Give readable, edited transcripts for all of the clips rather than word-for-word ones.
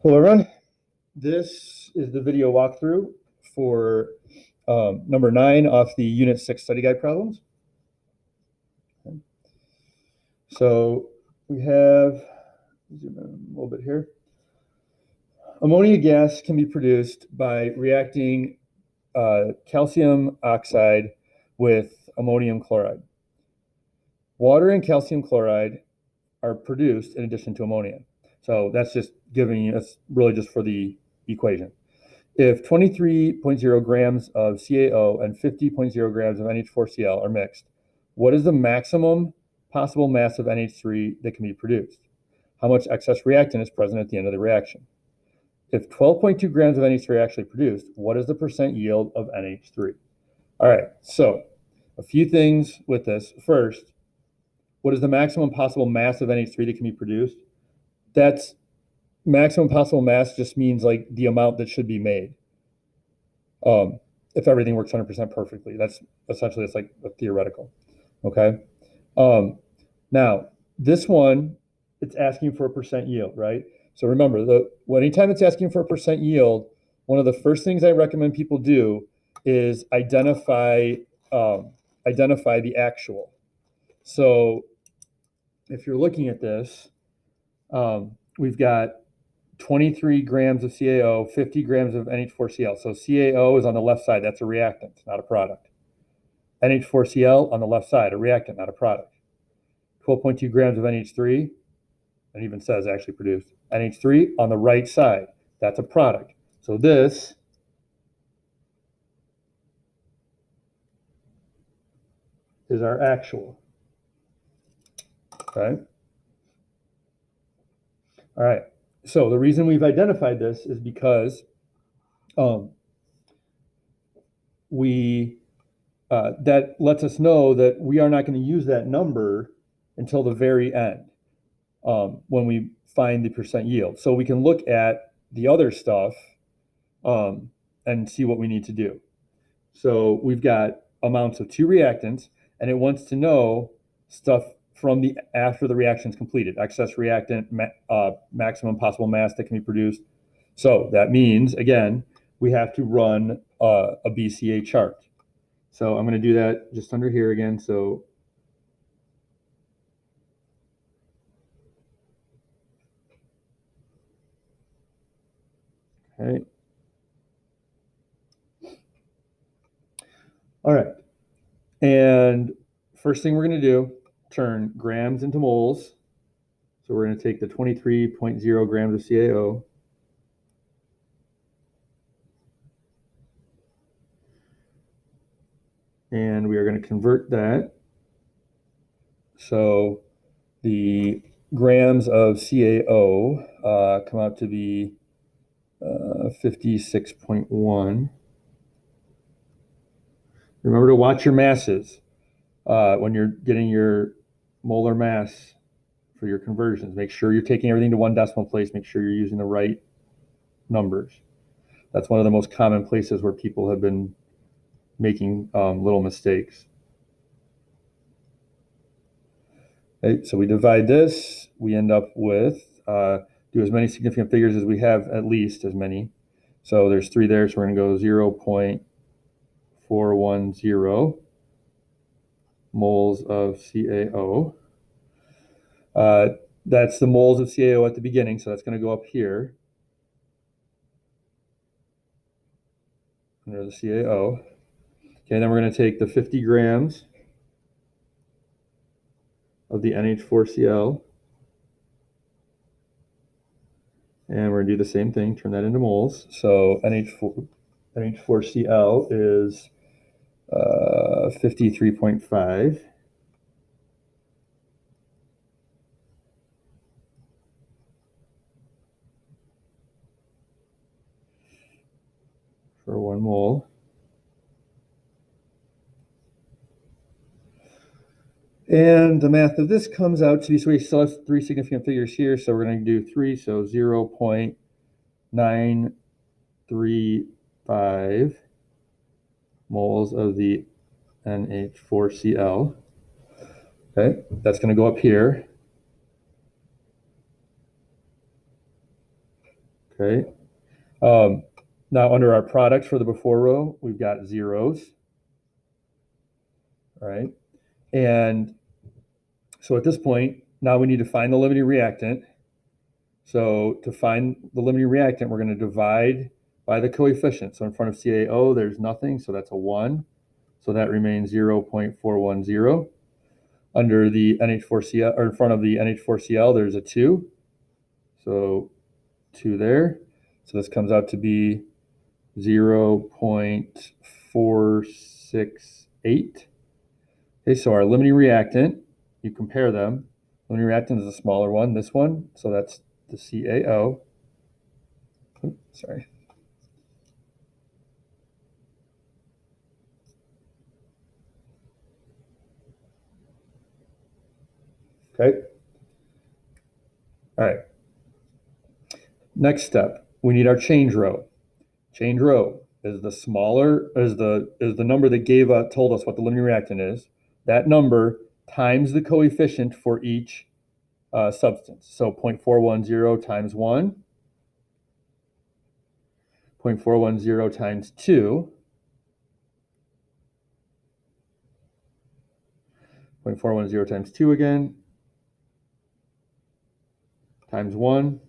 Hello, everyone. This is the video walkthrough for number 9 off the Unit 6 study guide problems. So we have, zoom in a little bit here. Ammonia gas can be produced by reacting calcium oxide with ammonium chloride. Water and calcium chloride are produced in addition to ammonia. So that's just giving you, that's really just for the equation. If 23.0 grams of CaO and 50.0 grams of NH4Cl are mixed, what is the maximum possible mass of NH3 that can be produced? How much excess reactant is present at the end of the reaction? If 12.2 grams of NH3 are actually produced, what is the percent yield of NH3? All right, so a few things with this. First, what is the maximum possible mass of NH3 that can be produced? That's maximum possible mass just means like the amount that should be made. If everything works 100% perfectly. That's essentially, it's like a theoretical. Okay. Now this one, it's asking for a percent yield, right? So remember, anytime it's asking for a percent yield, one of the first things I recommend people do is identify the actual. So if you're looking at this, we've got 23 grams of CaO, 50 grams of NH4Cl. So CaO is on the left side. That's a reactant, not a product. NH4Cl on the left side, a reactant, not a product. 12.2 grams of NH3, and even says actually produced. NH3 on the right side, that's a product. So this is our actual. Okay. All right. So the reason we've identified this is because that lets us know that we are not going to use that number until the very end when we find the percent yield. So we can look at the other stuff and see what we need to do. So we've got amounts of 2 reactants, and it wants to know stuff from after the reaction is completed, excess reactant, maximum possible mass that can be produced. So that means, again, we have to run a BCA chart. So I'm going to do that just under here again. So okay. All right. And first thing we're going to do, turn grams into moles. So we're going to take the 23.0 grams of CaO. And we are going to convert that. So the grams of CaO come out to be 56.1. Remember to watch your masses when you're getting your molar mass for your conversions. Make sure you're taking everything to one decimal place. Make sure you're using the right numbers. That's one of the most common places where people have been making little mistakes. Okay, so we divide this. We end up with, do as many significant figures as we have, at least as many. So there's 3 there, so we're going to go 0.410 moles of CaO. That's the moles of CaO at the beginning, so that's going to go up here under the CaO. Okay, then we're going to take the 50 grams of the NH4Cl, and we're going to do the same thing, turn that into moles. So NH4Cl is 53.5. For 1 mole. And the math of this comes out to be, so we still have 3 significant figures here, so we're going to do 3, so 0.935 moles of the NH4Cl. Okay, that's going to go up here. Okay. Now under our products for the before row, we've got zeros, right? And so at this point, now we need to find the limiting reactant. So to find the limiting reactant, we're going to divide by the coefficient. So in front of CaO, there's nothing, so that's a 1. So that remains 0.410. Under the NH4Cl, or in front of the NH4Cl, there's a 2. So 2 there. So this comes out to be 0.468. Okay, so our limiting reactant, you compare them. Limiting reactant is a smaller one, this one. So that's the CaO. Oops, sorry. Okay. All right. Next step, we need our change row. Change row is the smaller, is the number that told us what the limiting reactant is. That number times the coefficient for each substance. So 0.410 times 1, 0.410 times 2, 0.410 times 2 again, times 1,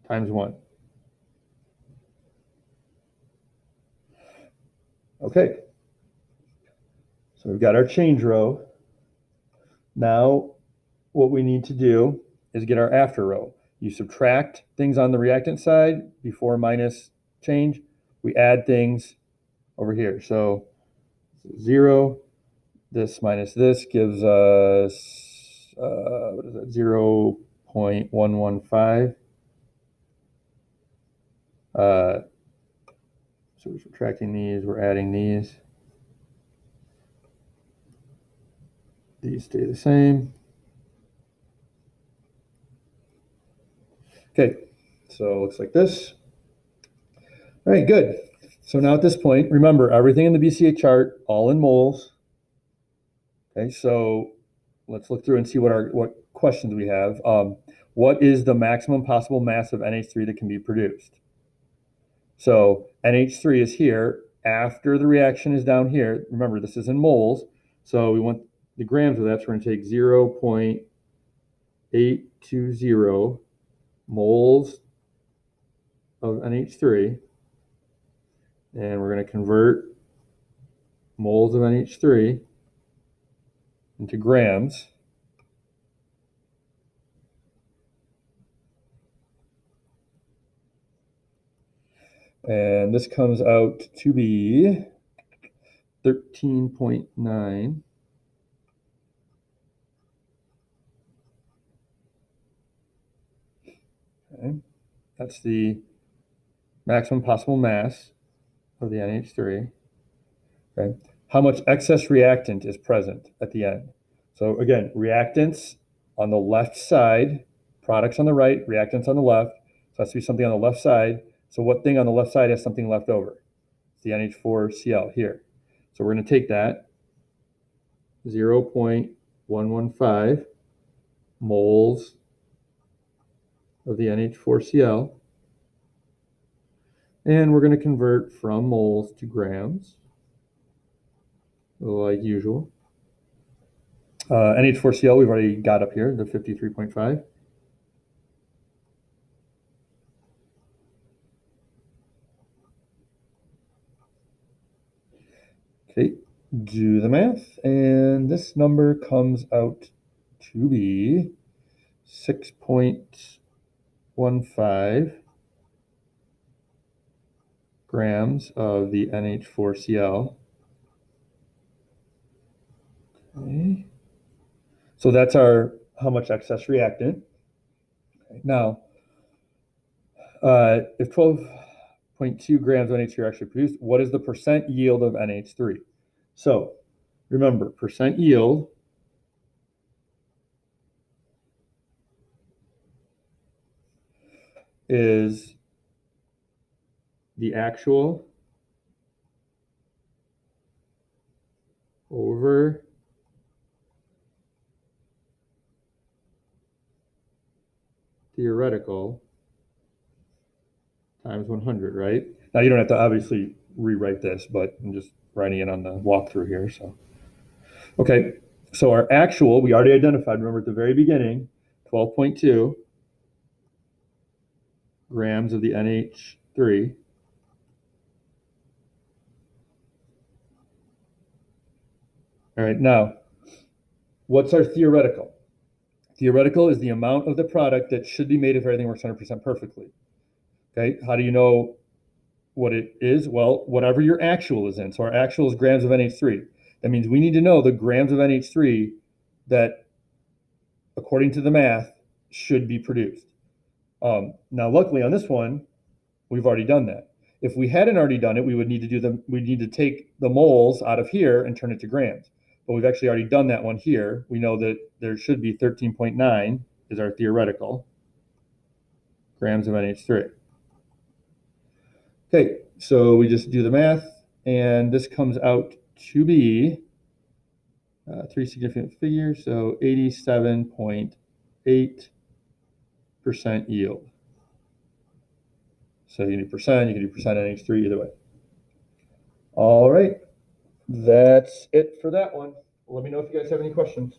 times 1. Okay, so we've got our change row. Now what we need to do is get our after row. You subtract things on the reactant side before minus change. We add things over here. So 0, this minus this gives us, what is that, 0.115. So we're subtracting these, we're adding these. These stay the same. Okay, so it looks like this. All right, good. So now at this point, remember everything in the BCA chart, all in moles. Okay, so let's look through and see what questions we have. What is the maximum possible mass of NH3 that can be produced? So NH3 is here. After the reaction is down here, remember this is in moles, so we want the grams of that, so we're going to take 0.820 moles of NH3, and we're going to convert moles of NH3 into grams. And this comes out to be 13.9. Okay. That's the maximum possible mass of the NH3. Okay. How much excess reactant is present at the end? So again, reactants on the left side, products on the right, reactants on the left. So it has to be something on the left side. So what thing on the left side has something left over? It's the NH4Cl here. So we're going to take that 0.115 moles of the NH4Cl, and we're going to convert from moles to grams, like usual. NH4Cl we've already got up here, the 53.5. Okay, do the math, and this number comes out to be 6.15 grams of the NH4Cl. Okay. So that's our how much excess reactant. Okay. Now, if 12.2 grams of NH3 are actually produced, what is the percent yield of NH3? So remember, percent yield is the actual over theoretical times 100, right? Now you don't have to obviously rewrite this, but I'm just writing it on the walkthrough here. So, okay. So our actual, we already identified, remember at the very beginning, 12.2 grams of the NH3. All right, now, what's our theoretical? Theoretical is the amount of the product that should be made if everything works 100% perfectly. Okay, how do you know what it is? Well, whatever your actual is in. So our actual is grams of NH3. That means we need to know the grams of NH3 that, according to the math, should be produced. Now, luckily on this one, we've already done that. If we hadn't already done it, we would need to we'd need to take the moles out of here and turn it to grams. But we've actually already done that one here. We know that there should be 13.9 is our theoretical grams of NH3. Okay, so we just do the math, and this comes out to be three significant figures, so 87.8% yield. So you can do percent, you can do percent NH3, either way. All right, that's it for that one. Let me know if you guys have any questions.